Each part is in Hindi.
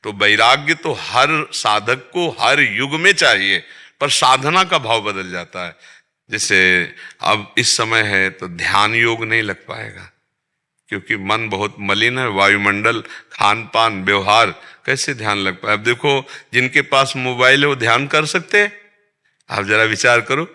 तो वैराग्य तो हर साधक को हर युग में चाहिए, पर साधना का भाव बदल जाता है। जैसे अब इस समय है तो ध्यान योग नहीं लग पाएगा, क्योंकि मन बहुत मलिन है, वायुमंडल, खान पान, व्यवहार, कैसे ध्यान लग पाए। अब देखो जिनके पास मोबाइल है वो ध्यान कर सकते हैं? आप जरा विचार करो,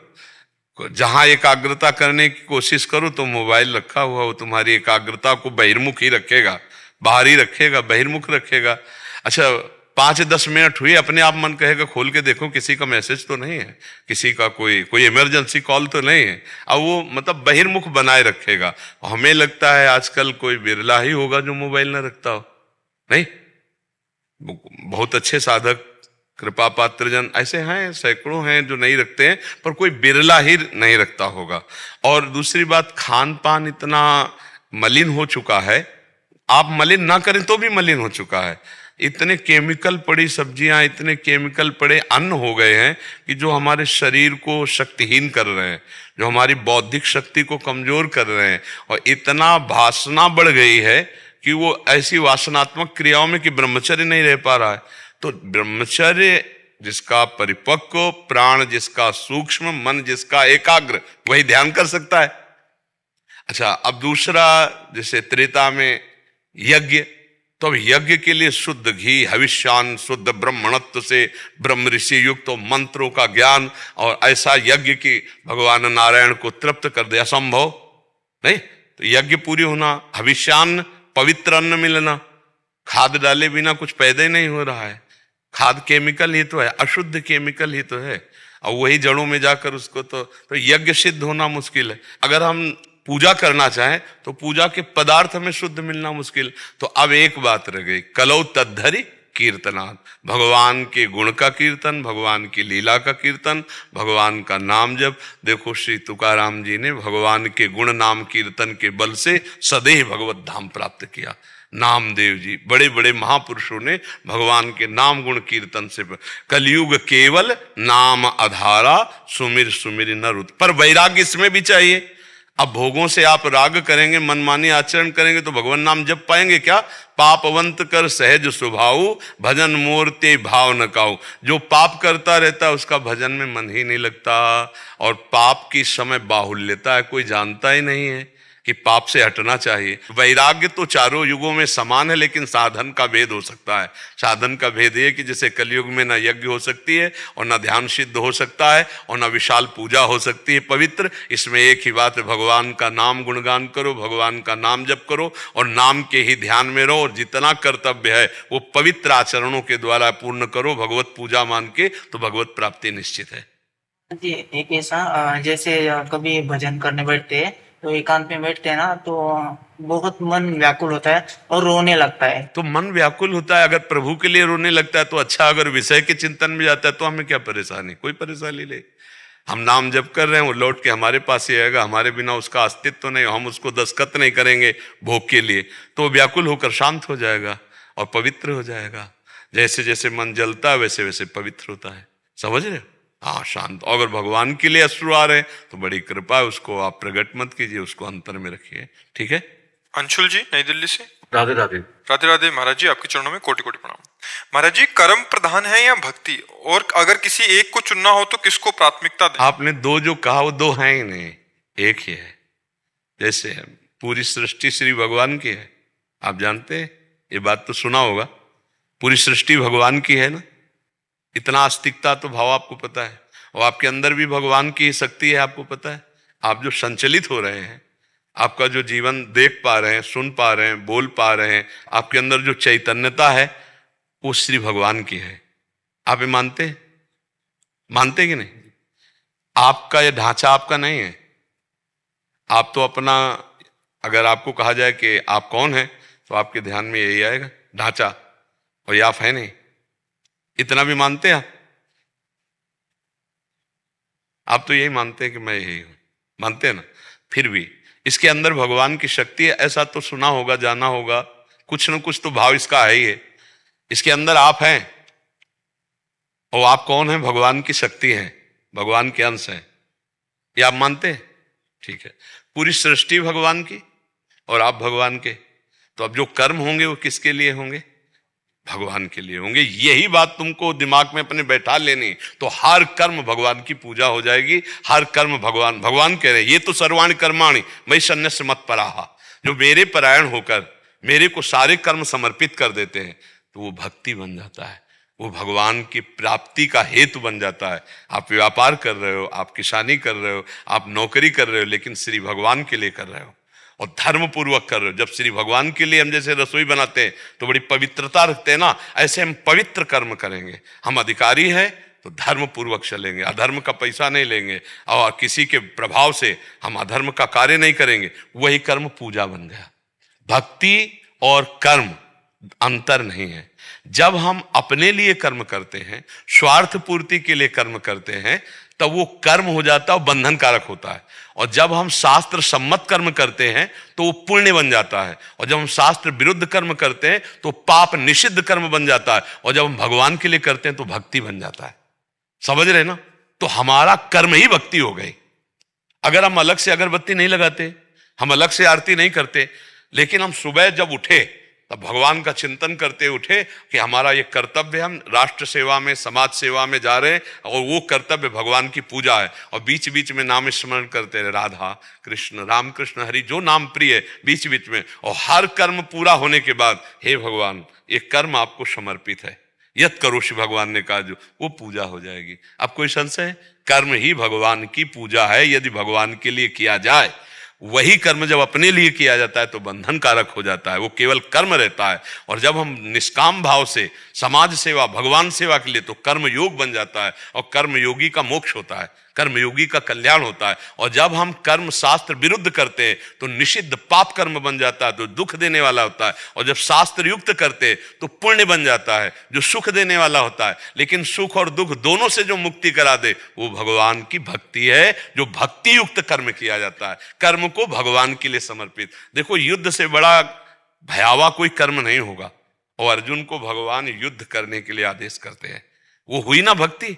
जहां एकाग्रता करने की कोशिश करो तो मोबाइल रखा हुआ, वो तुम्हारी एकाग्रता को बहिर्मुख ही रखेगा, बाहरी रखेगा, बहिर्मुख रखेगा। अच्छा 5-10 मिनट हुए, अपने आप मन कहेगा खोल के देखो किसी का मैसेज तो नहीं है, किसी का कोई इमरजेंसी कॉल तो नहीं है। अब वो मतलब बहिर्मुख बनाए रखेगा। हमें लगता है आजकल कोई बिरला ही होगा जो मोबाइल ना रखता हो, नहीं, बहुत अच्छे साधक, कृपा पात्र जन ऐसे हैं, सैकड़ों हैं जो नहीं रखते हैं, पर कोई बिरला ही नहीं रखता होगा। और दूसरी बात, खान पान इतना मलिन हो चुका है, आप मलिन ना करें तो भी मलिन हो चुका है। इतने केमिकल पड़ी सब्जियां, इतने केमिकल पड़े अन्न हो गए हैं कि जो हमारे शरीर को शक्तिहीन कर रहे हैं, जो हमारी बौद्धिक शक्ति को कमजोर कर रहे हैं। और इतना वासना बढ़ गई है कि वो ऐसी वासनात्मक क्रियाओं में कि ब्रह्मचर्य नहीं रह पा रहा है। तो ब्रह्मचर्य जिसका परिपक्व, प्राण जिसका सूक्ष्म, मन जिसका एकाग्र, वही ध्यान कर सकता है। अच्छा अब दूसरा, जैसे त्रेता में यज्ञ, तो अब यज्ञ के लिए शुद्ध घी, हविष्यान, शुद्ध ब्रह्मणत्व से ब्रह्म ऋषि युक्त तो मंत्रों का ज्ञान, और ऐसा यज्ञ कि भगवान नारायण को तृप्त कर दे, असंभव नहीं। तो यज्ञ पूरी होना, हविष्यान पवित्र अन्न मिलना, खाद डाले बिना कुछ पैदा ही नहीं हो रहा है। खाद केमिकल ही तो है, अशुद्ध केमिकल ही तो है, और वही जड़ों में जाकर उसको तो यज्ञ सिद्ध होना मुश्किल है। अगर हम पूजा करना चाहें तो पूजा के पदार्थ में शुद्ध मिलना मुश्किल। तो अब एक बात रह गई, कलौ तद्धरि कीर्तनात्, भगवान के गुण का कीर्तन, भगवान की लीला का कीर्तन, भगवान का नाम जप। देखो श्री तुकाराम जी ने भगवान के गुण नाम कीर्तन के बल से सदैव भगवत धाम प्राप्त किया। नामदेव जी, बड़े बड़े महापुरुषों ने भगवान के नाम गुण कीर्तन से, कलयुग केवल नाम आधारा, सुमिर सुमिर नर उत। पर वैराग्य इसमें भी चाहिए। अब भोगों से आप राग करेंगे, मनमानी आचरण करेंगे तो भगवान नाम जप पाएंगे क्या? पापवंत कर सहज स्वभाव, भजन मूर्ति भाव न काऊ। जो पाप करता रहता है उसका भजन में मन ही नहीं लगता, और पाप की समय बाहुल्यता है, कोई जानता ही नहीं है कि पाप से हटना चाहिए। वैराग्य तो चारों युगों में समान है, लेकिन साधन का भेद हो सकता है। साधन का भेद ये कि जैसे कलयुग में ना यज्ञ हो सकती है और ना ध्यान सिद्ध हो सकता है और ना विशाल पूजा हो सकती है पवित्र। इसमें एक ही बात है, भगवान का नाम गुणगान करो, भगवान का नाम जप करो और नाम के ही ध्यान में रहो, और जितना कर्तव्य है वो पवित्र आचरणों के द्वारा पूर्ण करो, भगवत पूजा मान के, तो भगवत प्राप्ति निश्चित है। जी, एक ऐसा जैसे कभी भजन करने बैठते हैं तो एकांत में बैठते हैं ना, तो बहुत मन व्याकुल होता है और रोने लगता है। तो मन व्याकुल होता है, अगर प्रभु के लिए रोने लगता है तो अच्छा, अगर विषय के चिंतन में जाता है तो हमें क्या परेशानी? कोई परेशानी नहीं। हम नाम जप कर रहे हैं, वो लौट के हमारे पास ही आएगा, हमारे बिना उसका अस्तित्व तो नहीं, हम उसको दस्तखत नहीं करेंगे भोग के लिए, तो व्याकुल होकर शांत हो जाएगा और पवित्र हो जाएगा। जैसे जैसे मन जलता है वैसे वैसे पवित्र होता है। समझ रहे हो? हाँ, शांत। अगर भगवान के लिए अश्रु आ रहे हैं तो बड़ी कृपा है, उसको आप प्रकट मत कीजिए, उसको अंतर में रखिए। ठीक है? अंशुल जी नई दिल्ली से। राधे राधे। राधे राधे महाराज जी, आपके चरणों में कोटि कोटि प्रणाम। महाराज जी, कर्म प्रधान है या भक्ति, और अगर किसी एक को चुनना हो तो किसको प्राथमिकता दें? आपने दो जो कहा वो दो हैं ही नहीं, एक ही है। जैसे पूरी सृष्टि श्री भगवान की है, आप जानते हैं, ये बात तो सुना होगा, पूरी सृष्टि भगवान की है ना। इतना आस्तिकता तो भाव आपको पता है, और आपके अंदर भी भगवान की शक्ति है, आपको पता है। आप जो संचलित हो रहे हैं, आपका जो जीवन देख पा रहे हैं, सुन पा रहे हैं, बोल पा रहे हैं, आपके अंदर जो चैतन्यता है वो श्री भगवान की है। आप ये मानते मानते कि नहीं? आपका ये ढांचा आपका नहीं है। आप तो अपना, अगर आपको कहा जाए कि आप कौन हैं तो आपके ध्यान में यही आएगा, ढांचा, और ये आप है नहीं। इतना भी मानते हैं आप तो यही मानते हैं कि मैं यही हूं, मानते हैं ना। फिर भी इसके अंदर भगवान की शक्ति है, ऐसा तो सुना होगा, जाना होगा, कुछ न कुछ तो भाव इसका है ही है। इसके अंदर आप हैं, और आप कौन हैं? भगवान की शक्ति है, भगवान के अंश है। ये आप मानते हैं? ठीक है। पूरी सृष्टि भगवान की और आप भगवान के, तो अब जो कर्म होंगे वो किसके लिए होंगे? भगवान के लिए होंगे। यही बात तुमको दिमाग में अपने बैठा लेनी, तो हर कर्म भगवान की पूजा हो जाएगी। हर कर्म भगवान भगवान कह रहे ये तो सर्वाणि कर्माणि मयि सन्न्यस्य मत्पराः, जो मेरे परायण होकर मेरे को सारे कर्म समर्पित कर देते हैं तो वो भक्ति बन जाता है, वो भगवान की प्राप्ति का हेतु बन जाता है। आप व्यापार कर रहे हो, आप किसानी कर रहे हो, आप नौकरी कर रहे हो, लेकिन श्री भगवान के लिए कर रहे हो और धर्म पूर्वक कर रहे हो। जब श्री भगवान के लिए हम जैसे रसोई बनाते हैं तो बड़ी पवित्रता रखते हैं ना, ऐसे हम पवित्र कर्म करेंगे। हम अधिकारी हैं तो धर्म पूर्वक चलेंगे, अधर्म का पैसा नहीं लेंगे और किसी के प्रभाव से हम अधर्म का कार्य नहीं करेंगे। वही कर्म पूजा बन गया। भक्ति और कर्म अंतर नहीं है। जब हम अपने लिए कर्म करते हैं, स्वार्थ पूर्ति के लिए कर्म करते हैं, तब वो कर्म हो जाता है और बंधन कारक होता है। और जब हम शास्त्र सम्मत कर्म करते हैं तो वो पुण्य बन जाता है। और जब हम शास्त्र विरुद्ध कर्म करते हैं तो पाप निषिद्ध कर्म बन जाता है। और जब हम भगवान के लिए करते हैं तो भक्ति बन जाता है। समझ रहे ना? तो हमारा कर्म ही भक्ति हो गई। अगर हम अलग से अगरबत्ती नहीं लगाते, हम अलग से आरती नहीं करते, लेकिन हम सुबह जब उठे तब भगवान का चिंतन करते उठे कि हमारा ये कर्तव्य, हम राष्ट्र सेवा में, समाज सेवा में जा रहे हैं और वो कर्तव्य भगवान की पूजा है। और बीच बीच में नाम स्मरण करते रहे, राधा कृष्ण राम कृष्ण हरि, जो नाम प्रिय है बीच बीच में। और हर कर्म पूरा होने के बाद हे भगवान ये कर्म आपको समर्पित है, यत करोषि भगवान ने कहा, जो वो पूजा हो जाएगी। अब कोई संशय है? कर्म ही भगवान की पूजा है। यदि भगवान के लिए किया जाए, वही कर्म जब अपने लिए किया जाता है तो बंधन कारक हो जाता है, वो केवल कर्म रहता है। और जब हम निष्काम भाव से समाज सेवा, भगवान सेवा के लिए, तो कर्म योग बन जाता है। और कर्म योगी का मोक्ष होता है, कर्मयोगी का कल्याण होता है। और जब हम कर्म शास्त्र विरुद्ध करते हैं तो निषिद्ध पाप कर्म बन जाता है, तो दुख देने वाला होता है। और जब शास्त्र युक्त करते हैं तो पुण्य बन जाता है, जो सुख देने वाला होता है। लेकिन सुख और दुख दोनों से जो मुक्ति करा दे वो भगवान की भक्ति है, जो भक्ति युक्त कर्म किया जाता है, कर्म को भगवान के लिए समर्पित। देखो, युद्ध से बड़ा भयावह कोई कर्म नहीं होगा। और अर्जुन को भगवान युद्ध करने के लिए आदेश करते हैं, वो हुई ना भक्ति।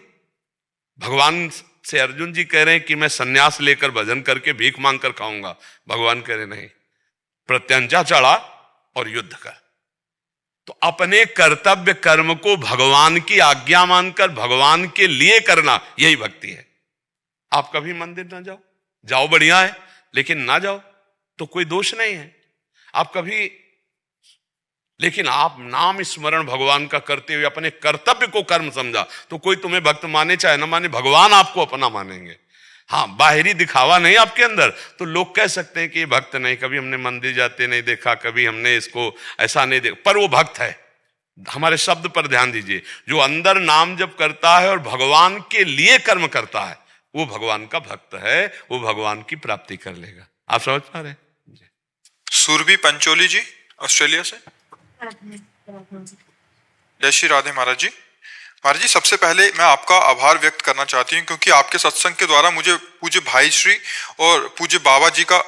भगवान से अर्जुन जी कह रहे हैं कि मैं सन्यास लेकर भजन करके भीख मांग कर खाऊंगा। भगवान कह रहे नहीं, प्रत्यंचा चढ़ा और युद्ध कर। तो अपने कर्तव्य कर्म को भगवान की आज्ञा मानकर भगवान के लिए करना, यही भक्ति है। आप कभी मंदिर ना जाओ, जाओ बढ़िया है, लेकिन ना जाओ तो कोई दोष नहीं है। आप कभी, लेकिन आप नाम स्मरण भगवान का करते हुए अपने कर्तव्य को कर्म समझा, तो कोई तुम्हें भक्त माने चाहे ना माने, भगवान आपको अपना मानेंगे। हाँ, बाहरी दिखावा नहीं आपके अंदर, तो लोग कह सकते हैं कि ये भक्त नहीं, कभी हमने मंदिर जाते नहीं देखा, कभी हमने इसको ऐसा नहीं देखा, पर वो भक्त है। हमारे शब्द पर ध्यान दीजिए, जो अंदर नाम जप करता है और भगवान के लिए कर्म करता है, वो भगवान का भक्त है, वो भगवान की प्राप्ति कर लेगा। आप समझ पा रहे हैं? सुरभि पंचोली जी, ऑस्ट्रेलिया से। जय श्री राधे महाराज जी। महाराज जी, सबसे पहले मैं आपका आभार व्यक्त करना चाहती हूँ, क्योंकि आपके सत्संग के द्वारा मुझे पूज्य भाई श्री और पूज्य बाबा जी का,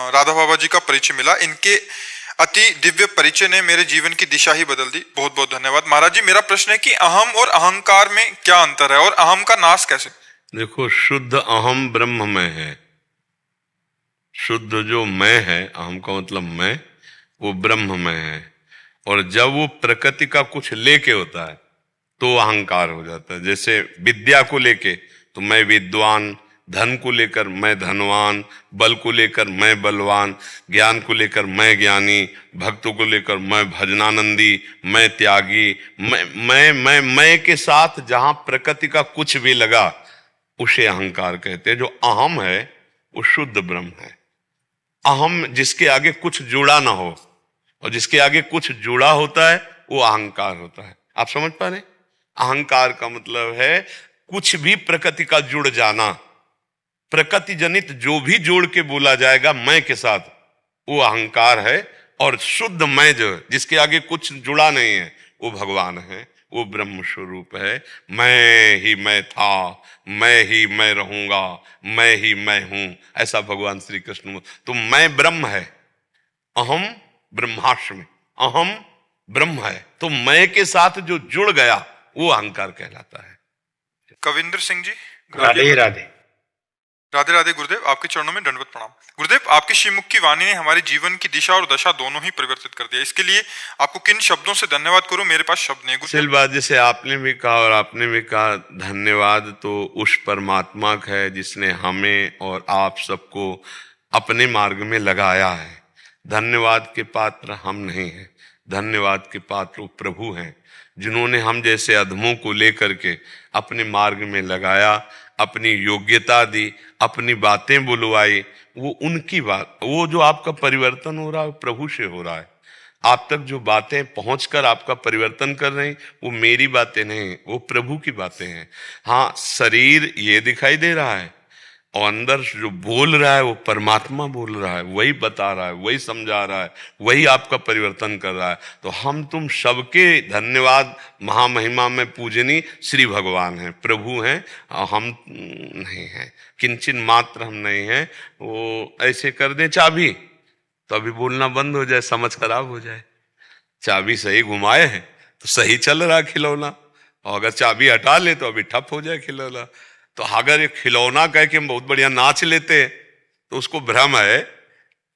राधा बाबा जी का परिचय मिला। इनके अति दिव्य परिचय ने मेरे जीवन की दिशा ही बदल दी। बहुत बहुत धन्यवाद। महाराज जी, मेरा प्रश्न है कि अहम और अहंकार में क्या अंतर है और अहम का नाश कैसे? देखो, शुद्ध अहम ब्रह्म में है। शुद्ध जो मैं है, अहम का मतलब मैं, वो ब्रह्म में है। और जब वो प्रकृति का कुछ लेके होता है तो अहंकार हो जाता है। जैसे विद्या को लेके तो मैं विद्वान, धन को लेकर मैं धनवान, बल को लेकर मैं बलवान, ज्ञान को लेकर मैं ज्ञानी, भक्तों को लेकर मैं भजनानंदी, मैं त्यागी। मैं के साथ जहां प्रकृति का कुछ भी लगा उसे अहंकार कहते हैं। जो अहम है वो शुद्ध ब्रह्म है। अहम जिसके आगे कुछ जुड़ा ना हो, और जिसके आगे कुछ जुड़ा होता है वो अहंकार होता है। आप समझ पा रहे? अहंकार का मतलब है कुछ भी प्रकृति का जुड़ जाना, प्रकृति जनित जो भी जोड़ के बोला जाएगा मैं के साथ, वो अहंकार है। और शुद्ध मैं जो, जिसके आगे कुछ जुड़ा नहीं है, वो भगवान है, वो ब्रह्म स्वरूप है। मैं ही मैं था, मैं ही मैं रहूंगा, मैं ही मैं हूं, ऐसा भगवान श्री कृष्ण। तो मैं ब्रह्म है, अहम ब्रह्मास्मि, अहम ब्रह्म है। तो मैं के साथ जो जुड़ गया वो अहंकार कहलाता है। कविंद्र सिंह जी, राधे राधे। राधे राधे गुरुदेव, आपके चरणों में दंडवत प्रणाम। गुरुदेव, आपके श्रीमुख की वाणी ने हमारे जीवन की दिशा और दशा दोनों ही परिवर्तित कर दिया। इसके लिए आपको किन शब्दों से धन्यवाद करूं, मेरे पास शब्द नहीं। चल बात, जैसे आपने भी कहा और आपने भी कहा, धन्यवाद तो उस परमात्मा का है जिसने हमें और आप सबको अपने मार्ग में लगाया है। धन्यवाद के पात्र हम नहीं हैं, धन्यवाद के पात्र प्रभु हैं, जिन्होंने हम जैसे अधमों को लेकर के अपने मार्ग में लगाया, अपनी योग्यता दी, अपनी बातें बुलवाई। वो उनकी बात, वो जो आपका परिवर्तन हो रहा है प्रभु से हो रहा है। आप तक जो बातें पहुंचकर आपका परिवर्तन कर रही, वो मेरी बातें नहीं, वो प्रभु की बातें हैं। हाँ, शरीर ये दिखाई दे रहा है और अंदर जो बोल रहा है वो परमात्मा बोल रहा है, वही बता रहा है, वही समझा रहा है, वही आपका परिवर्तन कर रहा है। तो हम तुम सबके धन्यवाद महामहिमा में पूजनी श्री भगवान हैं, प्रभु हैं, हम नहीं हैं, किंचन मात्र हम नहीं हैं। वो ऐसे कर दे चाबी तो अभी बोलना बंद हो जाए, समझ खराब हो जाए। चाबी सही घुमाए हैं तो सही चल रहा खिलौना, और अगर चाबी हटा ले तो अभी ठप हो जाए खिलौना। तो अगर ये खिलौना कह के हम बहुत बढ़िया नाच लेते हैं तो उसको भ्रम है,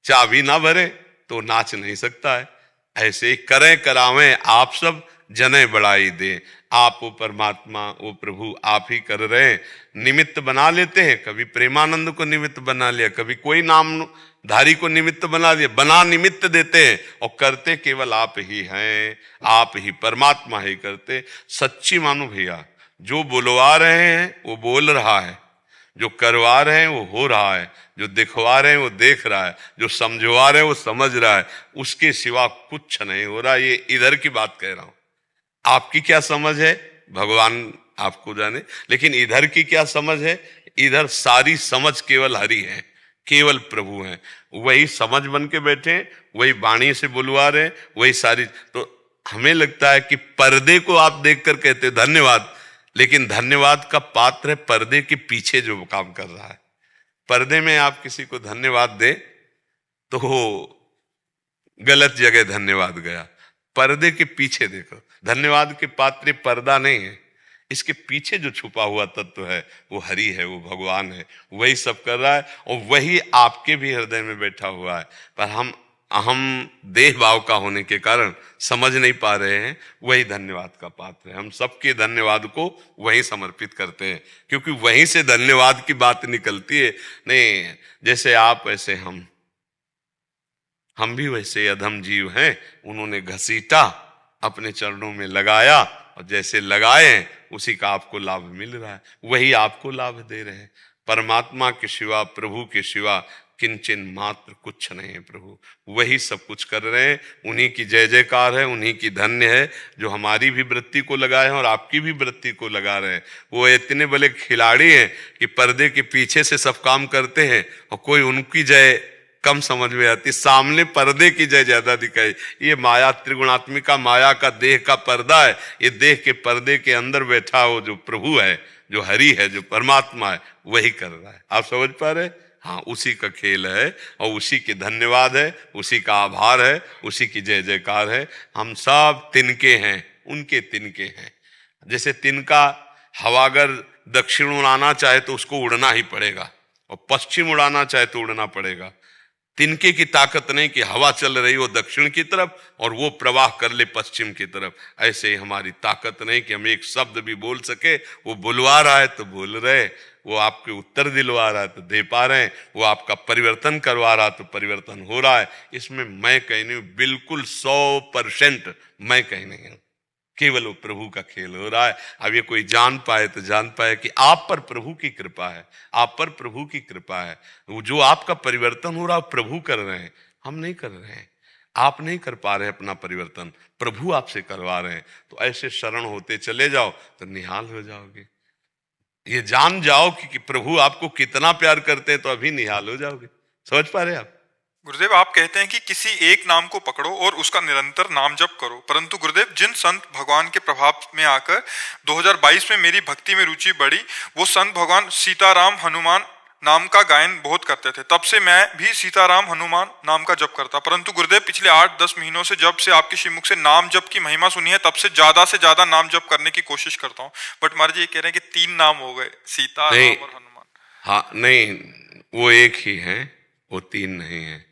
चाबी ना भरे तो नाच नहीं सकता है। ऐसे ही करें करावें आप सब, जने बढ़ाई दे। आप वो परमात्मा, वो प्रभु आप ही कर रहे हैं। निमित्त बना लेते हैं, कभी प्रेमानंद को निमित्त बना लिया, कभी कोई नामधारी को निमित्त बना दिया, बना निमित्त देते हैं और करते केवल आप ही हैं, आप ही परमात्मा ही करते। सच्ची मानो भैया, जो बुलवा रहे हैं वो बोल रहा है, जो करवा रहे हैं वो हो रहा है, जो दिखवा रहे हैं वो देख रहा है, जो समझवा रहे हैं वो समझ रहा है। उसके सिवा कुछ नहीं हो रहा। ये इधर की बात कह रहा हूं। आपकी क्या समझ है भगवान आपको जाने, लेकिन इधर की क्या समझ है? इधर सारी समझ केवल हरि है, केवल प्रभु हैं। वही समझ बन के बैठे, वही वाणी से बुलवा रहे, वही सारी। तो हमें लगता है कि पर्दे को आप देखकर कहते धन्यवाद, लेकिन धन्यवाद का पात्र है पर्दे के पीछे जो काम कर रहा है। पर्दे में आप किसी को धन्यवाद दे तो गलत जगह धन्यवाद गया। पर्दे के पीछे देखो, धन्यवाद के पात्र पर्दा नहीं है, इसके पीछे जो छुपा हुआ तत्व है वो हरि है, वो भगवान है, वही सब कर रहा है और वही आपके भी हृदय में बैठा हुआ है। पर हम अहम देह भाव का होने के कारण समझ नहीं पा रहे हैं। वही धन्यवाद का पात्र है। हम सबके धन्यवाद को वहीं समर्पित करते हैं, क्योंकि वहीं से धन्यवाद की बात निकलती है। नहीं, जैसे आप वैसे हम भी वैसे अधम जीव हैं। उन्होंने घसीटा, अपने चरणों में लगाया और जैसे लगाए उसी का आपको लाभ मिल रहा है, वही आपको लाभ दे रहे हैं। परमात्मा के सिवा, प्रभु के सिवा किंचन मात्र कुछ नहीं है। प्रभु वही सब कुछ कर रहे हैं, उन्हीं की जय जयकार है, उन्हीं की धन्य है जो हमारी भी वृत्ति को लगाए हैं और आपकी भी वृत्ति को लगा रहे हैं। वो इतने बड़े खिलाड़ी हैं कि पर्दे के पीछे से सब काम करते हैं और कोई उनकी जय कम समझ में आती, सामने पर्दे की जय ज्यादा दिखाई। ये माया त्रिगुणात्मिका, माया का देह का पर्दा है। ये देह के पर्दे के अंदर बैठा हो जो प्रभु है, जो हरि है, जो परमात्मा है, वही कर रहा है। आप समझ पा रहे? हाँ, उसी का खेल है और उसी के धन्यवाद है, उसी का आभार है, उसी की जय जयकार है। हम सब तिनके हैं, उनके तिनके हैं। जैसे तिनका हवा अगर दक्षिण उड़ाना चाहे तो उसको उड़ना ही पड़ेगा, और पश्चिम उड़ाना चाहे तो उड़ना पड़ेगा। तिनके की ताकत नहीं कि हवा चल रही हो दक्षिण की तरफ और वो प्रवाह कर ले पश्चिम की तरफ। ऐसे ही हमारी ताकत नहीं कि हम एक शब्द भी बोल सके। वो बुलवा रहा है तो बोल रहे, वो आपके उत्तर दिलवा रहा है तो दे पा रहे हैं, वो आपका परिवर्तन करवा रहा है तो परिवर्तन हो रहा है। इसमें मैं कहीं नहीं हूं, बिल्कुल 100% मैं कहीं नहीं हूं, केवल वो प्रभु का खेल हो रहा है। अब ये कोई जान पाए तो जान पाए कि आप पर प्रभु की कृपा है, आप पर प्रभु की कृपा है। वो जो आपका परिवर्तन हो रहा है प्रभु कर रहे हैं, हम नहीं कर रहे हैं। आप नहीं कर पा रहे अपना परिवर्तन, प्रभु आपसे करवा रहे हैं। तो ऐसे शरण होते चले जाओ तो निहाल हो जाओगे। ये जान जाओ कि प्रभु आपको कितना प्यार करते हैं तो अभी निहाल हो जाओगे। समझ पा रहे आप? गुरुदेव, आप कहते हैं कि किसी एक नाम को पकड़ो और उसका निरंतर नाम जप करो, परंतु गुरुदेव जिन संत भगवान के प्रभाव में आकर 2022 में मेरी भक्ति में रुचि बढ़ी, वो संत भगवान सीताराम हनुमान नाम का गायन बहुत करते थे। तब से मैं भी सीताराम हनुमान नाम का जप करता। परंतु गुरुदेव पिछले 8-10 महीनों से जब से आपके श्रीमुख से नाम जप की महिमा सुनी है, तब से ज्यादा नाम जप करने की कोशिश करता हूँ। बट महाराज ये कह रहे हैं कि 3 नाम हो गए, सीता, राम और हनुमान। हाँ नहीं, वो एक ही है, वो तीन नहीं है।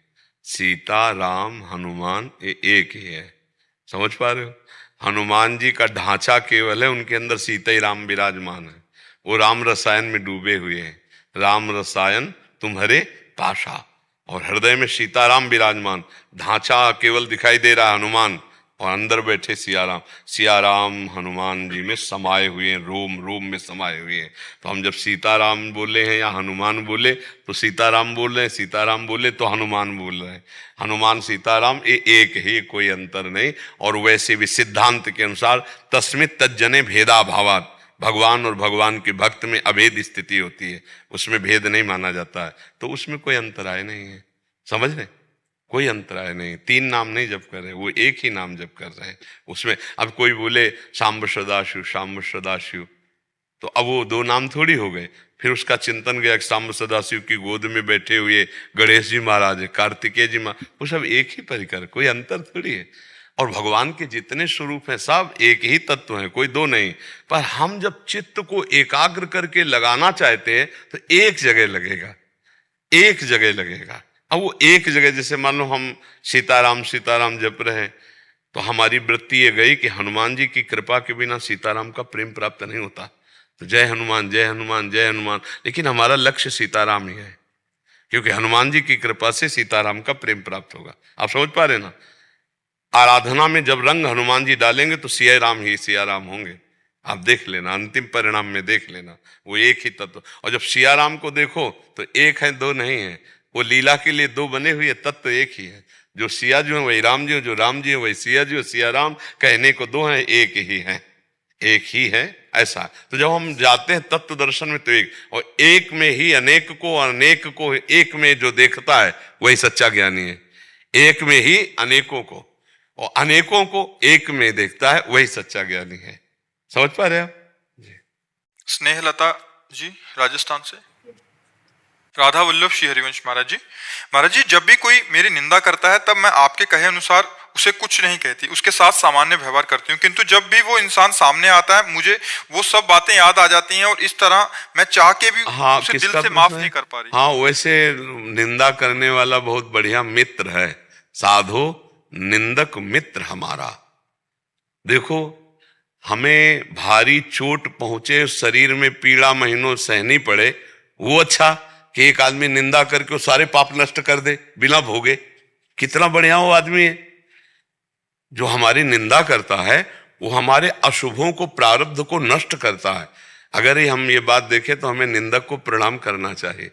सीता राम हनुमान ये एक ही है, समझ पा रहे हो? हनुमान जी का ढांचा केवल है, उनके अंदर सीता ही राम विराजमान है। वो राम रसायन में डूबे हुए हैं। राम रसायन तुम्हारे पाशा, और हृदय में सीताराम विराजमान। ढांचा केवल दिखाई दे रहा है हनुमान, और अंदर बैठे सियाराम। सियाराम हनुमान जी में समाये हुए हैं, रोम रोम में समाये हुए हैं। तो हम जब सीताराम बोले हैं या हनुमान बोले तो सीताराम बोल रहे हैं, सीताराम बोले तो हनुमान बोल रहे हैं। हनुमान सीताराम ये एक ही, कोई अंतर नहीं। और वैसे भी सिद्धांत के अनुसार तस्मित् तज्जने भेदा भावात्, भगवान और भगवान के भक्त में अभेद स्थिति होती है, उसमें भेद नहीं माना जाता है, तो उसमें कोई अंतराय नहीं है। समझ रहे? कोई अंतराय नहीं, तीन नाम नहीं जप कर रहे, वो एक ही नाम जप कर रहे हैं। उसमें अब कोई बोले शाम्ब सदाशिव शाम्ब सदाशिव, तो अब वो दो नाम थोड़ी हो गए। फिर उसका चिंतन गया कि शाम्ब सदाशिव की गोद में बैठे हुए गणेश जी महाराज, कार्तिकेय जी महाराज, वो सब एक ही परिकर, कोई अंतर थोड़ी है। और भगवान के जितने स्वरूप हैं सब एक ही तत्व हैं, कोई दो नहीं। पर हम जब चित्त को एकाग्र करके लगाना चाहते हैं तो एक जगह लगेगा, एक जगह लगेगा। अब वो एक जगह, जैसे मान लो हम सीताराम सीताराम जप रहे हैं, तो हमारी वृत्ति ये गई कि हनुमान जी की कृपा के बिना सीताराम का प्रेम प्राप्त नहीं होता, तो जय हनुमान जय हनुमान जय हनुमान। लेकिन हमारा लक्ष्य सीताराम ही है, क्योंकि हनुमान जी की कृपा से सीताराम का प्रेम प्राप्त होगा। आप समझ पा रहे ना? आराधना में जब रंग हनुमान जी डालेंगे तो सिया राम ही सिया राम होंगे। आप देख लेना, अंतिम परिणाम में देख लेना, वो एक ही तत्व। और जब सिया राम को देखो तो एक है, दो नहीं है। वो लीला के लिए दो बने हुए, तत्व एक ही है। जो सिया जो है वही राम जी, जो राम जी है वही सिया जी, सिया राम कहने को दो हैं, एक ही है, एक ही है, ऐसा। तो जब हम जाते हैं तत्व दर्शन में तो एक, और एक में ही अनेक को, अनेक को एक में जो देखता है वही सच्चा ज्ञानी है। एक में ही अनेकों को और अनेकों को एक में देखता है, वही सच्चा ज्ञानी है। समझ पा रहे आप जी? स्नेहलता जी राजस्थान से। राधा वल्लभ श्री हरिवंश महाराज जी। महाराज जी, जब भी कोई मेरी निंदा करता है तब मैं आपके कहे अनुसार उसे कुछ नहीं कहती, उसके साथ सामान्य व्यवहार करती हूँ। किंतु जब भी वो इंसान सामने आता है मुझे वो सब बातें याद आ जाती हैं, और इस तरह मैं चाह के भी उसे दिल से माफ नहीं कर पा रही। हाँ, वैसे निंदा करने वाला बहुत बढ़िया मित्र है, साधु निंदक मित्र हमारा। देखो, हमें भारी चोट पहुंचे, शरीर में पीड़ा महीनों सहनी पड़े, वो अच्छा कि एक आदमी निंदा करके वो सारे पाप नष्ट कर दे बिना भोगे। कितना बढ़िया वो आदमी है। जो हमारी निंदा करता है वो हमारे अशुभों को, प्रारब्ध को नष्ट करता है। अगर हम ये बात देखें तो हमें निंदक को प्रणाम करना चाहिए।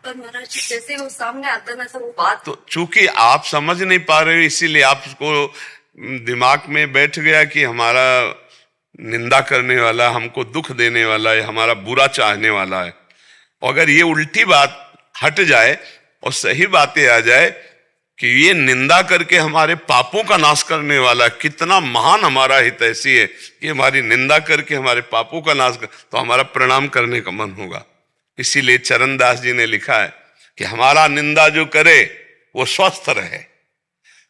पर महाराज जी, जैसे वो सामने आता ना, तो वो बात, तो चूंकि आप समझ नहीं पा रहे हो, इसीलिए आपको दिमाग में बैठ गया कि हमारा निंदा करने वाला, हमको दुख देने वाला है, हमारा बुरा चाहने वाला है। अगर ये उल्टी बात हट जाए और सही बातें आ जाए कि ये निंदा करके हमारे पापों का नाश करने वाला, कितना महान हमारा हितैषी है कि हमारी निंदा करके हमारे पापों का नाश कर, तो हमारा प्रणाम करने का मन होगा। इसीलिए चरणदास जी ने लिखा है कि हमारा निंदा जो करे वो स्वस्थ रहे,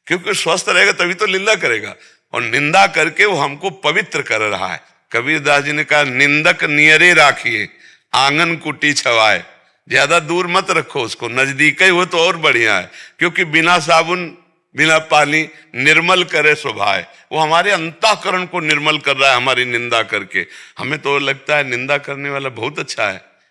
क्योंकि स्वस्थ रहेगा तभी तो निंदा करेगा, और निंदा करके वो हमको पवित्र कर रहा है। कबीरदास जी ने कहा, निंदक नियरे राखिए आंगन कुटी छवाए। ज्यादा दूर मत रखो उसको, नजदीक ही हो तो और बढ़िया है, क्योंकि बिना साबुन बिना पानी निर्मल करे स्वभाव। वो हमारे अंतःकरण को निर्मल कर रहा है हमारी निंदा करके। हमें तो लगता है निंदा करने वाला बहुत अच्छा है,